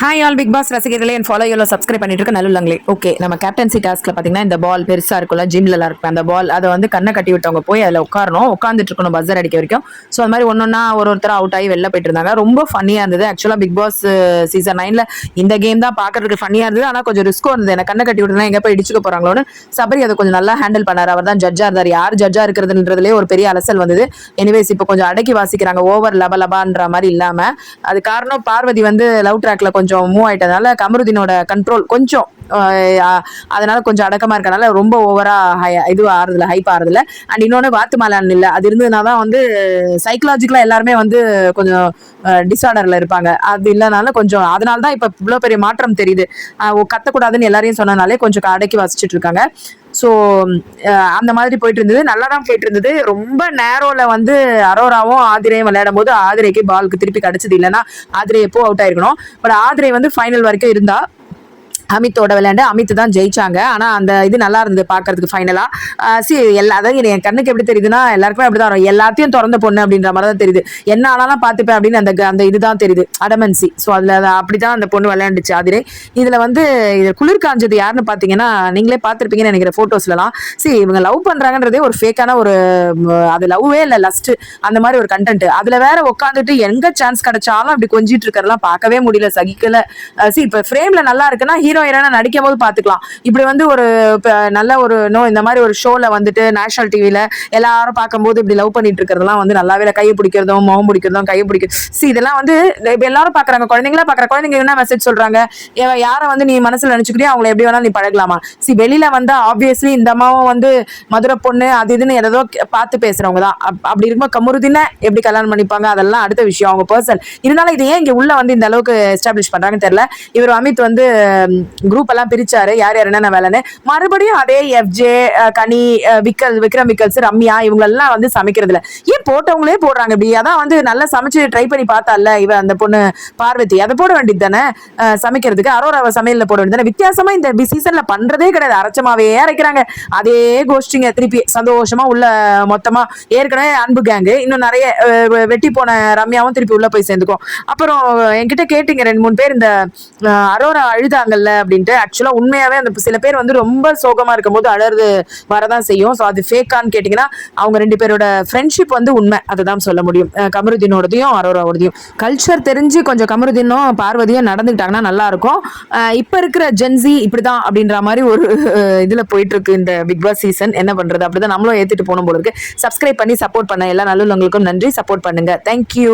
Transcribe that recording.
Hi all big pass ரசிகர்களே என் follow யூலோ subscribe பண்ணிட்டு இருக்க நல்லுங்களே. ஓகே, நம்ம கேப்டன்சி டாஸ்க்ல பாத்தீங்கன்னா இந்த பால் பெருசா இருக்கும்ல, ஜிம்ல இருக்கும் அந்த பால், அதை வந்து கண்ணை கட்டி விட்டவங்க போய் அதில் உட்காந்துட்டு இருக்கணும் பஸ்ஸர் அடிக்க வரைக்கும். ஸோ அந்த மாதிரி ஒன்னொன்னா ஒருத்தர் அவுட் ஆகி வெளில போயிட்டு இருந்தாங்க. ரொம்ப ஃபன்னியா இருந்தது. ஆக்சுவலா பிக் பாஸ் சீசன் 9ல இந்த கேம் தான் பாக்குறதுக்கு ஃபன்னியா இருந்தது. ஆனால் கொஞ்சம் ரிஸ்க்கும் இருந்தது. எனக்கு கண்ணை கட்டி விட்டுனா எங்க போய் இடிச்சுக்க போறாங்களோன்னு சபரி அதை கொஞ்சம் நல்லா ஹேண்டில் பண்ணாரு. அவர் தான் ஜட்ஜா இருந்தார். யார் ஜட்ஜா இருக்கிறதுன்றதுலேயே ஒரு பெரிய அலசல் வந்தது. எனிவேஸ் இப்போ கொஞ்சம் அடக்கி வாசிக்கிறாங்க, ஓவர் லபான்ற மாதிரி இல்லாம. அது காரணம் பார்வதி வந்து லவ் ட்ராக்ல கொஞ்சம் மூவ் ஆயிட்டதுனால கமருதீனோட கண்ட்ரோல் கொஞ்சம் அதனால கொஞ்சம் அடக்கமா இருக்கனால ரொம்ப ஓவரா இது ஆறுதுல ஹைப் ஆறுதுல. அண்ட் இன்னொன்னு வாத்துமாலான் இல்லை, அது இருந்ததுனாதான் வந்து சைக்கலாஜிக்கலா எல்லாருமே வந்து கொஞ்சம் டிசார்டர்ல இருப்பாங்க. அது இல்லைனால கொஞ்சம் அதனாலதான் இப்ப இவ்வளவு பெரிய மாற்றம் தெரியுது. கத்தக்கூடாதுன்னு எல்லாரையும் சொன்னனாலே கொஞ்சம் அடக்கி வாசிச்சுட்டு இருக்காங்க. ஸோ அந்த மாதிரி போயிட்டு இருந்தது. நல்லா தான் போயிட்டு இருந்தது. ரொம்ப நேரோல வந்து அரோராவும் ஆதிரையும் விளையாடும் போது ஆதிரைக்கு பாலுக்கு திருப்பி கிடைச்சது. இல்லைன்னா ஆதிரை எப்போ அவுட் ஆயிருக்கணும். பட் ஆதிரை வந்து ஃபைனல் வரைக்கும் இருந்தா அமித்தோட விளையாண்டு அமித் தான் ஜெயிச்சாங்க. ஆனா அந்த இது நல்லா இருந்தது பாக்குறதுக்கு ஃபைனலா. அதாவது என் கண்ணுக்கு எப்படி தெரியுதுன்னா எல்லாருக்குமே அப்படிதான் வரும். எல்லாத்தையும் திறந்த பொண்ணு அப்படின்ற மாதிரி தான் தெரியுது. என்ன ஆனாலும் பார்த்துப்பேன் அப்படின்னு அந்த இதுதான் தெரியுது, அடமன்சி. ஸோ அதுல அப்படிதான் அந்த பொண்ணு விளையாண்டுச்சு ஆதிரை. இதுல வந்து குளிர் காஞ்சது யாருன்னு பாத்தீங்கன்னா நீங்களே பார்த்திருப்பீங்கன்னு நினைக்கிற போட்டோஸ்லாம். இவங்க லவ் பண்றாங்கன்றதே ஒரு ஃபேக்கான ஒரு அது லவ்வே இல்லை, லஸ்ட் அந்த மாதிரி ஒரு கண்டென்ட். அதுல வேற உட்காந்துட்டு எங்க சான்ஸ் கிடைச்சாலும் அப்படி கொஞ்சிட்டு இருக்கிறதெல்லாம் பார்க்கவே முடியல, சகிக்கல. இப்ப ஃப்ரேம்ல நல்லா இருக்குன்னா ஹீரோ ஹீரோயினா நடிக்கும் போது பாத்துக்கலாம். இப்படி வந்து ஒரு நல்ல ஒரு இந்த மாதிரி ஒரு ஷோல வந்துட்டு நேஷனல் டிவில எல்லாரும் பார்க்கும்போது இப்படி லவ் பண்ணிட்டு இருக்கிறதெல்லாம் வந்து நல்லாவே கையை பிடிக்கிறதும் முகம் பிடிக்கிறதும் கையை பிடிக்கிறது இதெல்லாம் வந்து எல்லாரும் பாக்குறாங்க. குழந்தைங்களா பாக்குற குழந்தைங்க என்ன மெசேஜ் சொல்றாங்க, யாரை வந்து நீ மனசுல நினைச்சுக்கிறியோ அவங்களை எப்படி வேணா நீ பழகலாமா. வெளியில வந்தா ஆப்வியஸ்லி இந்த அம்மாவும் வந்து மதுரை பொண்ணு அது இதுன்னு ஏதோ பார்த்து பேசுறவங்க தான். அப்படி இருக்கும்போது கமருதீனை எப்படி கல்யாணம் பண்ணிப்பாங்க அதெல்லாம் அடுத்த விஷயம், அவங்க பர்சன். இருந்தாலும் இது ஏன் இங்க உள்ள வந்து இந்த அளவுக்கு எஸ்டாப்ளிஷ் பண்றாங்கன்னு தெரியல. இவர் அமித் வந்து குரூப் எல்லாம் பிரிச்சாரு, யார் யார் என்னென்ன வேலைன்னு. மறுபடியும் அதே எஃப்ஜே, கனி, விக்ரம் விக்கல்ஸ், ரம்யா இவங்க எல்லாம் வந்து சமைக்கிறதுல ஏன் போட்டவங்களே போடுறாங்க இப்படி. அதான் வந்து நல்லா சமைச்சு ட்ரை பண்ணி பார்த்தால இவ அந்த பொண்ணு பார்வதி, அதை போட வேண்டியது தானே சமைக்கிறதுக்கு. அரோராவை சமையல்ல போட வேண்டியது தானே. வித்தியாசமா இந்த சீசன்ல பண்றதே கிடையாது. அரைச்சமாவே அரைக்கிறாங்க, அதே கோஷ்டிங்க திருப்பி சந்தோஷமா உள்ள மொத்தமா. ஏற்கனவே அன்பு கேங்கு இன்னும் நிறைய வெட்டி போன ரம்யாவும் திருப்பி உள்ள போய் சேர்ந்துக்கும். அப்புறம் என்கிட்ட கேட்டீங்க 2-3 பேர் இந்த அரோரா அழுதாங்கல்ல அப்படின்ட்டு. ஆக்சுவலா உண்மையாவே அந்த சில பேர் வந்து ரொம்ப சோகமா இருக்கும் போது அழறது வரதான் செய்யும். ஸோ அது ஃபேக்கான்னு கேட்டீங்கன்னா அவங்க 2 பேரோட ஃப்ரெண்ட்ஷிப் வந்து உண்மை, அதுதான் சொல்ல முடியும். கமருதீனோடதையும் அரோராவோடதையும் கல்ச்சர் தெரிஞ்சு கொஞ்சம் கமருதீனும் பார்வதியும் நடந்துக்கிட்டாங்கன்னா நல்லா இருக்கும். இப்ப இருக்கிற ஜென்சி இப்படிதான் அப்படின்ற மாதிரி ஒரு இதுல போயிட்டு இருக்கு இந்த பிக் பாஸ் சீசன். என்ன பண்றது, அப்படிதான் நம்மளும் ஏத்துட்டு போகணும் போல இருக்கு. சப்ஸ்கிரைப் பண்ணி சப்போர்ட் பண்ண எல்லா நல்லவங்களுக்கும் நன்றி. சப்போர்ட் பண்ணுங்க. தேங்க்யூ.